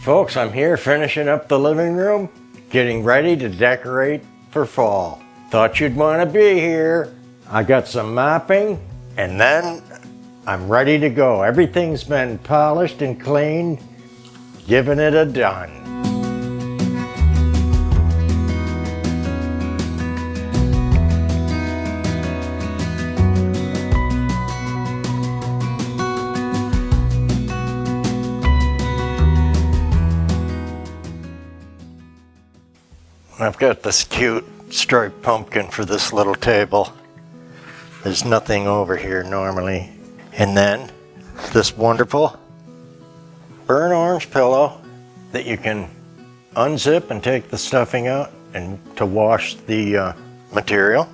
Folks, I'm here finishing up the living room, getting ready to decorate for fall. Thought you'd want to be here. I got some mopping, and then I'm ready to go. Everything's been polished and cleaned, giving it a done. I've got this cute striped pumpkin for this little table. There's nothing over here normally. And then this wonderful burnt orange pillow that you can unzip and take the stuffing out and to wash the material.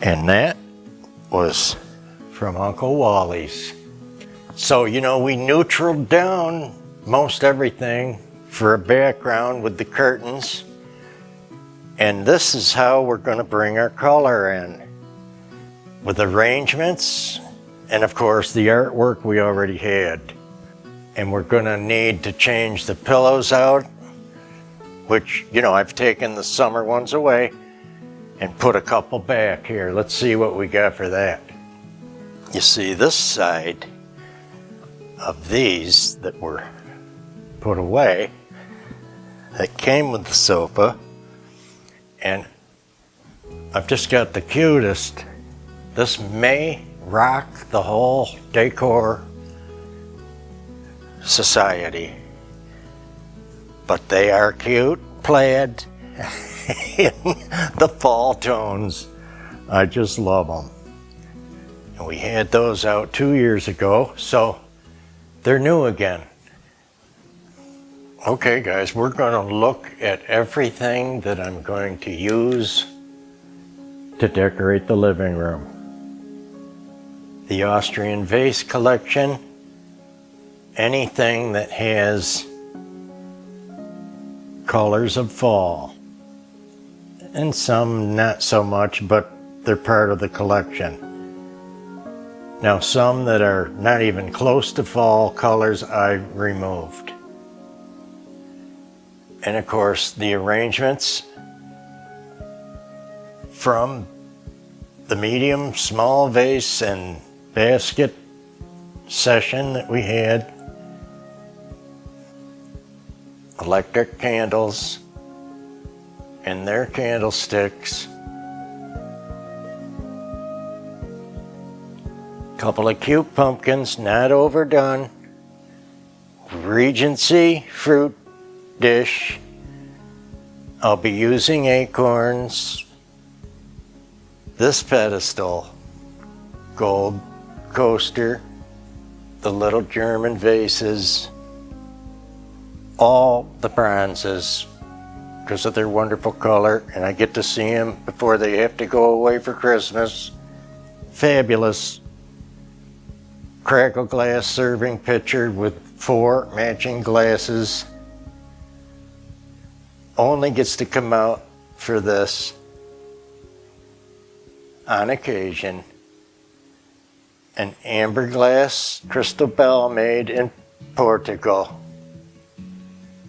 And that was from Uncle Wally's. So, you know, we neutraled down most everything for a background with the curtains. And this is how we're going to bring our color in, with arrangements and of course the artwork we already had. And we're going to need to change the pillows out, which, you know, I've taken the summer ones away and put a couple back here. Let's see what we got for that. You see, this side of these that were put away, that came with the sofa. And I've just got the cutest. This may rock the whole decor society. But they are cute, plaid, in the fall tones. I just love them. And we had those out 2 years ago, so they're new again. Okay guys, we're going to look at everything that I'm going to use to decorate the living room. The Austrian vase collection, anything that has colors of fall. And some not so much, but they're part of the collection. Now some that are not even close to fall colors I removed. And of course, the arrangements from the medium, small vase and basket session that we had. Electric candles and their candlesticks. Couple of cute pumpkins, not overdone. Regency fruit dish. I'll be using acorns. This pedestal, gold coaster, the little German vases, all the bronzes because of their wonderful color, and I get to see them before they have to go away for Christmas. Fabulous crackle glass serving pitcher with 4 matching glasses. Only gets to come out for this on occasion. An amber glass crystal bell made in Portugal.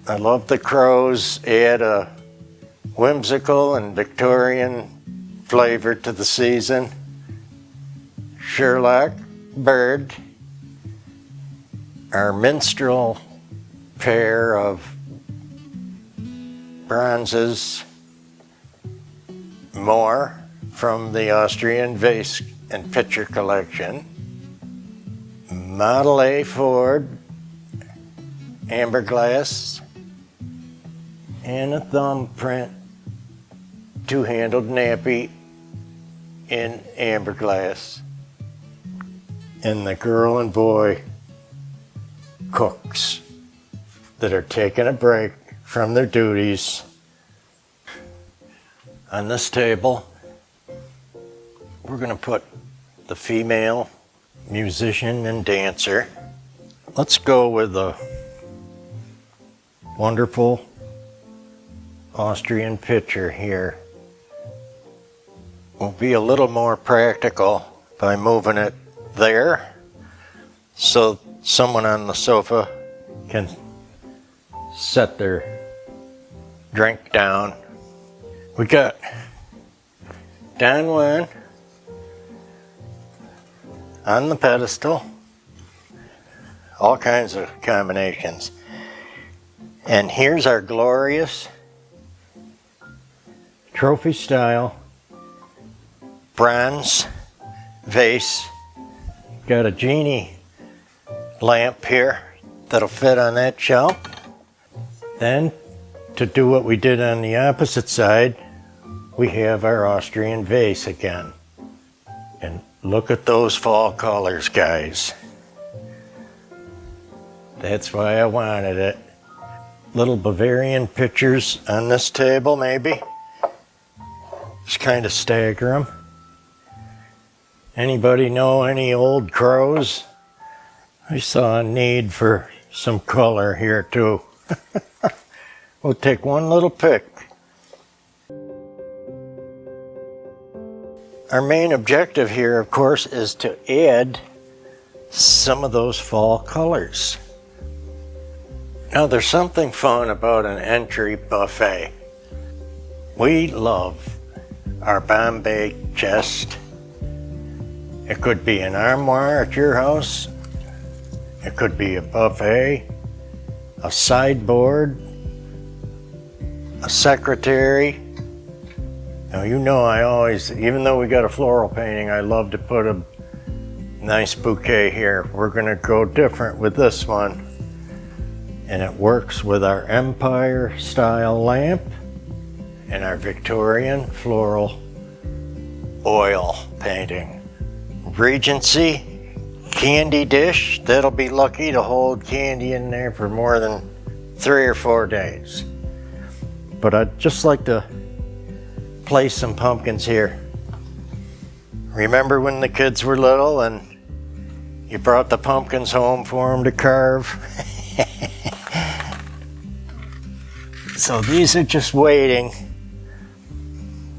I love the crows, add a whimsical and Victorian flavor to the season. Sherlock bird, our minstrel pair of bronzes, more from the Austrian vase and pitcher collection. Model A Ford, amber glass, and a thumbprint two-handled nappy in amber glass. And the girl and boy cooks that are taking a break from their duties. On this table, we're going to put the female musician and dancer. Let's go with a wonderful Austrian pitcher here. We'll be a little more practical by moving it there so someone on the sofa can set their drink down. We got Don Juan on the pedestal, all kinds of combinations. And here's our glorious trophy style bronze vase. Got a genie lamp here that'll fit on that shelf. Then, to do what we did on the opposite side, we have our Austrian vase again. And look at those fall colors, guys. That's why I wanted it. Little Bavarian pictures on this table, maybe. Just kind of stagger them. Anybody know any old crows? I saw a need for some color here too. We'll take one little pick. Our main objective here, of course, is to add some of those fall colors. Now, there's something fun about an entry buffet. We love our Bombay chest. It could be an armoire at your house. It could be a buffet, a sideboard, a secretary. Now, you know I always, even though we got a floral painting, I love to put a nice bouquet here. We're gonna go different with this one. And it works with our Empire style lamp and our Victorian floral oil painting. Regency candy dish, that'll be lucky to hold candy in there for more than 3 or 4 days. But I'd just like to place some pumpkins here. Remember when the kids were little and you brought the pumpkins home for them to carve? So these are just waiting.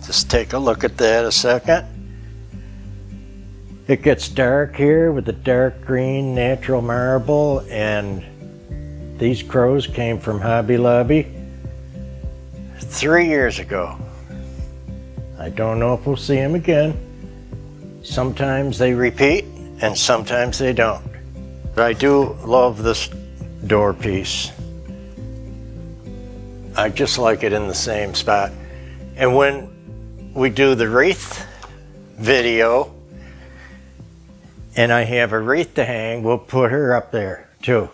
Just take a look at that a second. It gets dark here with the dark green natural marble, and these crows came from Hobby Lobby 3 years ago. I don't know if we'll see them again. Sometimes they repeat and sometimes they don't. But I do love this door piece. I just like it in the same spot. And when we do the wreath video and I have a wreath to hang, we'll put her up there too.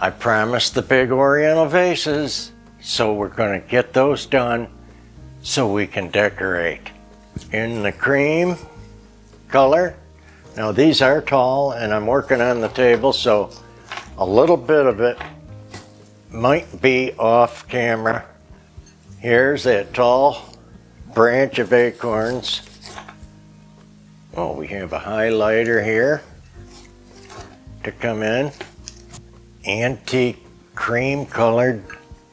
I promised the big Oriental vases, so we're gonna get those done so we can decorate. In the cream color. Now these are tall and I'm working on the table, so a little bit of it might be off camera. Here's that tall branch of acorns. Oh, we have a highlighter here to come in. Antique cream colored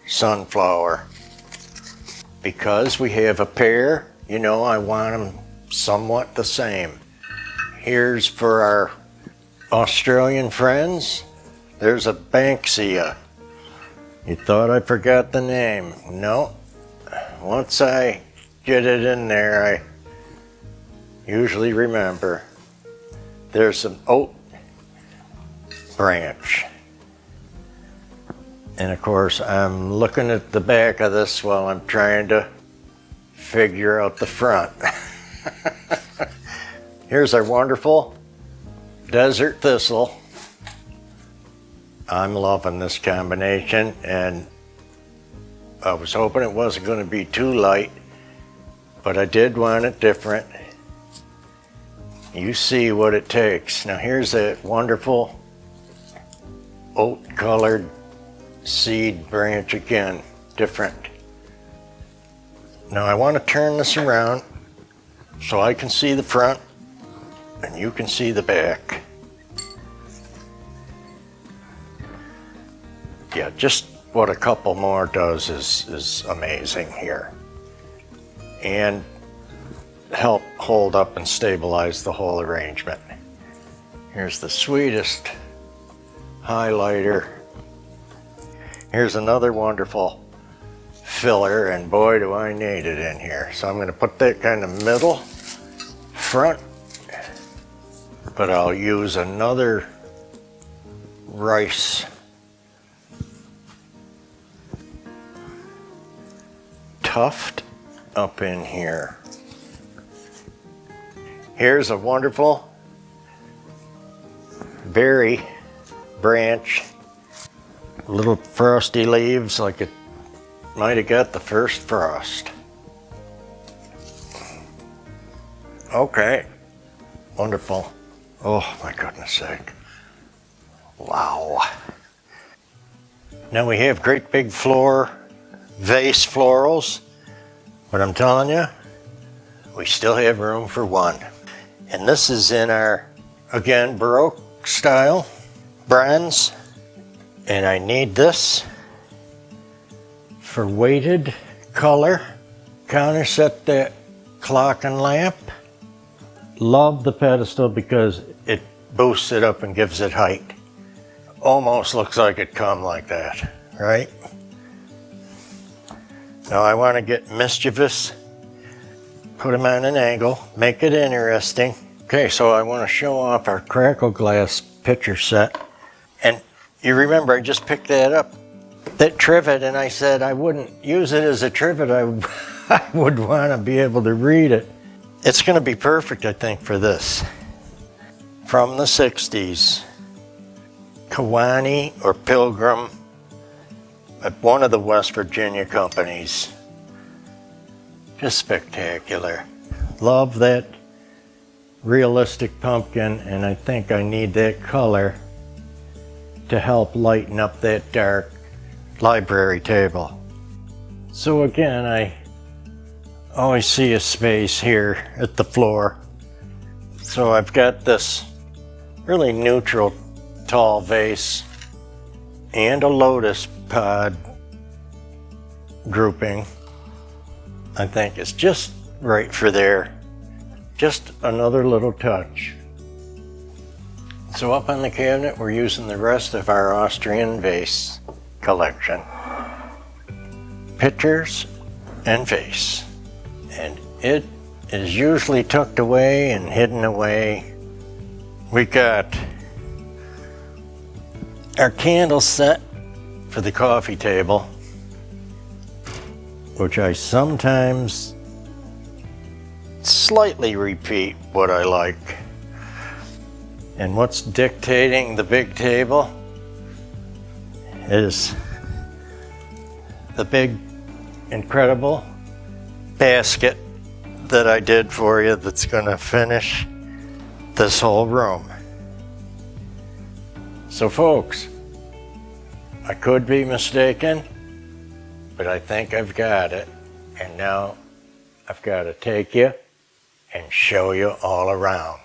sunflower. Because we have a pair, you know, I want them somewhat the same. Here's for our Australian friends. There's a Banksia. You thought I forgot the name. No. Once I get it in there, I usually remember. There's an oak branch. And of course, I'm looking at the back of this while I'm trying to figure out the front. Here's our wonderful desert thistle. I'm loving this combination, and I was hoping it wasn't going to be too light, but I did want it different. You see what it takes. Now here's that wonderful oat colored seed branch again, different. Now I want to turn this around so I can see the front and you can see the back. Yeah, just what a couple more does is amazing here. And help hold up and stabilize the whole arrangement. Here's the sweetest highlighter. Here's another wonderful filler, and boy do I need it in here. So I'm going to put that kind of middle front, but I'll use another rice tuft up in here. Here's a wonderful berry branch, little frosty leaves like it might have got the first frost. Okay, wonderful. Oh my goodness sake. Wow. Now we have great big floor vase florals, but I'm telling you, we still have room for one. And this is in our, again, Baroque style bronze. And I need this for weighted color. Counterset that clock and lamp. Love the pedestal because it boosts it up and gives it height. Almost looks like it come like that, right? Now I want to get mischievous, put them on an angle, make it interesting. Okay, so I want to show off our crackle glass picture set. And you remember I just picked that up, that trivet, and I said I wouldn't use it as a trivet. I would want to be able to read it. It's going to be perfect, I think, for this. From the 60s, Kiwani or Pilgrim at one of the West Virginia companies. Just spectacular. Love that realistic pumpkin, and I think I need that color to help lighten up that dark library table. So again, I always see a space here at the floor. So I've got this really neutral tall vase and a lotus pod grouping. I think it's just right for there. Just another little touch. So up on the cabinet, we're using the rest of our Austrian vase collection. Pictures and vase. And it is usually tucked away and hidden away. We got our candle set for the coffee table, which I sometimes slightly repeat what I like. And what's dictating the big table is the big, incredible basket that I did for you that's gonna finish this whole room. So folks, I could be mistaken, but I think I've got it. And now I've got to take you and show you all around.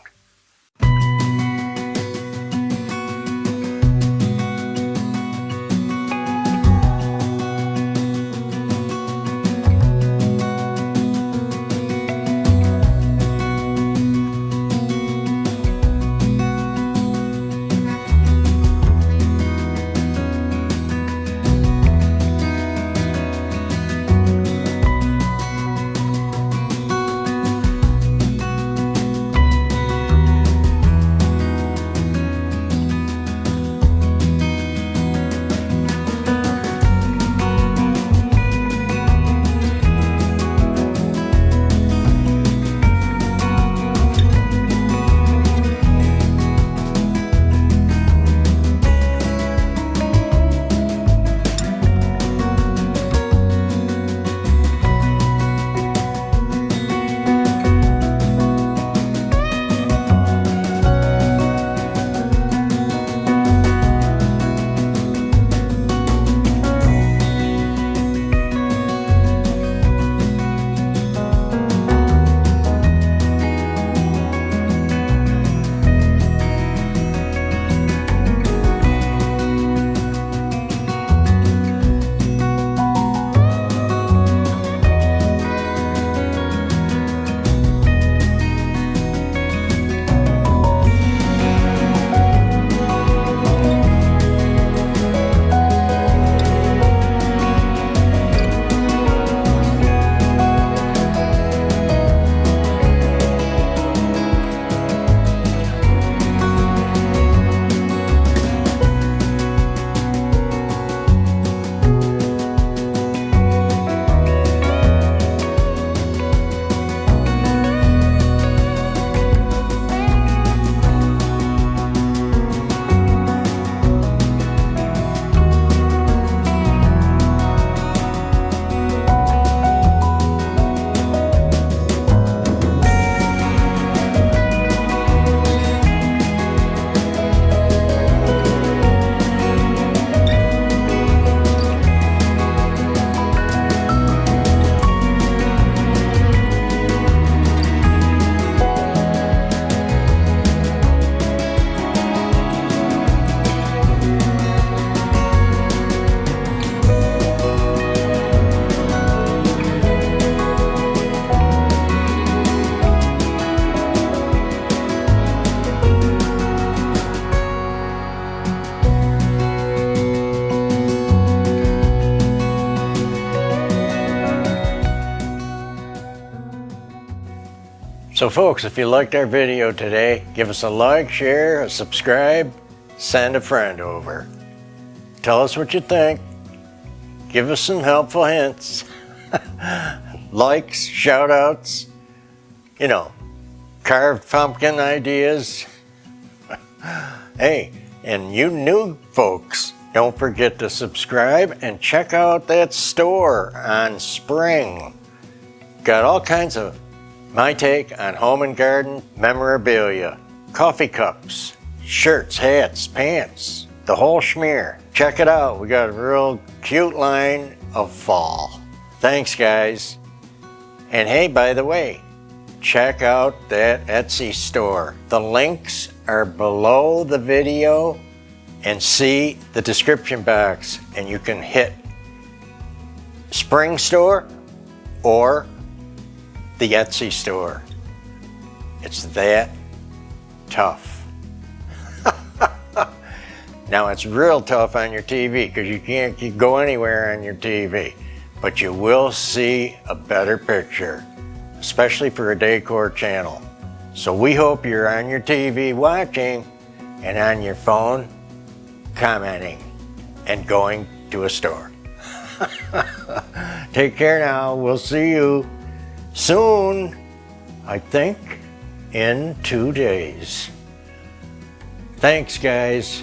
So folks, if you liked our video today, give us a like, share, a subscribe, send a friend over. Tell us what you think. Give us some helpful hints. Likes, shout outs, you know, carved pumpkin ideas. Hey, and you new folks, don't forget to subscribe and check out that store on Spring. Got all kinds of my take on home and garden memorabilia, coffee cups, shirts, hats, pants, the whole schmear. Check it out. We got a real cute line of fall. Thanks, guys. And hey, by the way, check out that Etsy store. The links are below the video, and see the description box, and you can hit Spring store or the Etsy store. It's that tough. Now it's real tough on your TV because you can't go anywhere on your TV, but you will see a better picture, especially for a decor channel. So we hope you're on your TV watching and on your phone commenting and going to a store. Take care now. We'll see you soon, I think in 2 days. Thanks, guys.